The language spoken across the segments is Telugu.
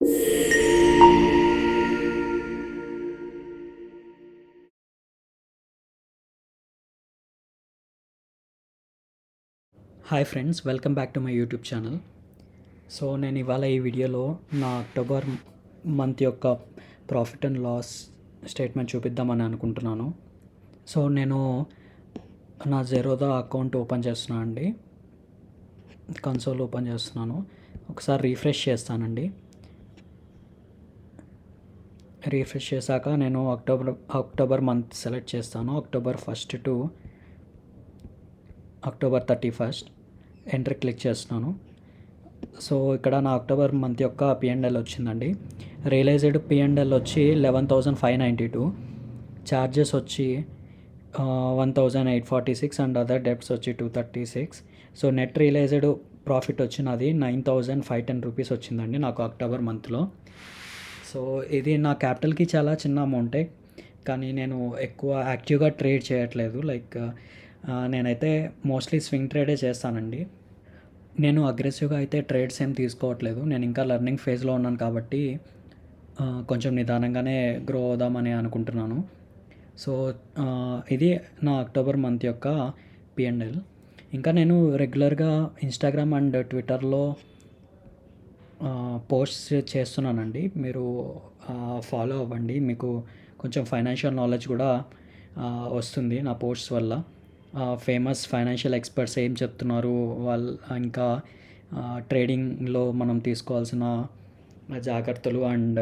Hi friends, welcome back to my YouTube channel. So నేను ఇవాళ ఈ వీడియోలో నా అక్టోబర్ మంత్ యొక్క ప్రాఫిట్ అండ్ లాస్ స్టేట్మెంట్ చూపిద్దామని అనుకుంటున్నాను. సో నేను నా జెరోదా అకౌంట్ ఓపెన్ చేస్తున్నాను అండి. కన్సోల్ ఓపెన్ చేస్తున్నాను. ఒకసారి రీఫ్రెష్ చేస్తానండి. రీఫ్రెష్ చేశాక నేను అక్టోబర్ మంత్ సెలెక్ట్ చేస్తాను. October 1 to October 31 enter click చేస్తున్నాను. సో ఇక్కడ నా అక్టోబర్ మంత్ యొక్క పిఎండ్ఎల్ వచ్చిందండి. రియలైజ్డ్ పిఎండ్ఎల్ వచ్చి 11,592, ఛార్జెస్ వచ్చి 1,846 అండ్ అదర్ డెబ్ట్స్ వచ్చి 236. సో నెట్ రియలైజ్డ్ ప్రాఫిట్ వచ్చినది 9,510 రూపీస్ వచ్చిందండి నాకు అక్టోబర్ మంత్లో. సో ఇది నా క్యాపిటల్కి చాలా చిన్న అమౌంటే, కానీ నేను ఎక్కువ యాక్టివ్గా ట్రేడ్ చేయట్లేదు. నేనైతే మోస్ట్లీ స్వింగ్ ట్రేడే చేస్తానండి. నేను అగ్రెసివ్గా అయితే ట్రేడ్స్ ఏం తీసుకోవట్లేదు. నేను ఇంకా లెర్నింగ్ ఫేజ్లో ఉన్నాను కాబట్టి కొంచెం నిదానంగానే గ్రో అవుదామని అనుకుంటున్నాను. సో ఇది నా అక్టోబర్ మంత్ యొక్క పిఎండ్ఎల్. ఇంకా నేను రెగ్యులర్గా ఇన్స్టాగ్రామ్ అండ్ ట్విట్టర్లో పోస్ట్స్ చేస్తున్నానండి. మీరు ఫాలో అవ్వండి. మీకు కొంచెం ఫైనాన్షియల్ నాలెడ్జ్ కూడా వస్తుంది నా పోస్ట్స్ వల్ల. ఫేమస్ ఫైనాన్షియల్ ఎక్స్పర్ట్స్ ఏం చెప్తున్నారు, ఇంకా ట్రేడింగ్లో మనం తీసుకోవాల్సిన జాగ్రత్తలు అండ్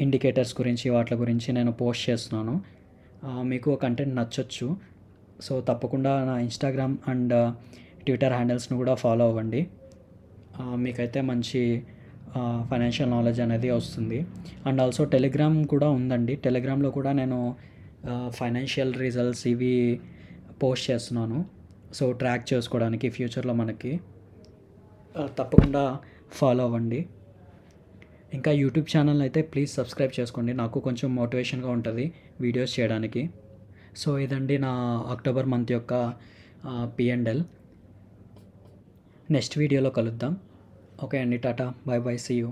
ఇండికేటర్స్ గురించి, వాటి గురించి నేను పోస్ట్ చేస్తున్నాను. మీకు కంటెంట్ నచ్చొచ్చు. సో తప్పకుండా నా ఇన్స్టాగ్రామ్ అండ్ ట్విట్టర్ హ్యాండిల్స్ను కూడా ఫాలో అవ్వండి. మీకైతే మంచి ఫైనాన్షియల్ నాలెడ్జ్ అనేది వస్తుంది. అండ్ ఆల్సో టెలిగ్రామ్ కూడా ఉందండి. టెలిగ్రామ్లో కూడా నేను ఫైనాన్షియల్ రిజల్ట్స్ ఇవి పోస్ట్ చేస్తున్నాను. సో ట్రాక్ చేసుకోవడానికి ఫ్యూచర్లో మనకి తప్పకుండా ఫాలో అవ్వండి. ఇంకా యూట్యూబ్ ఛానల్ అయితే ప్లీజ్ సబ్స్క్రైబ్ చేసుకోండి. నాకు కొంచెం మోటివేషన్గా ఉంటుంది వీడియోస్ చేయడానికి. సో ఇదండి నా అక్టోబర్ మంత్ యొక్క పిఎండ్ఎల్. నెక్స్ట్ వీడియోలో కలుద్దాం. ఓకే అండి, టాటా, బాయ్ బాయ్, సీ యూ.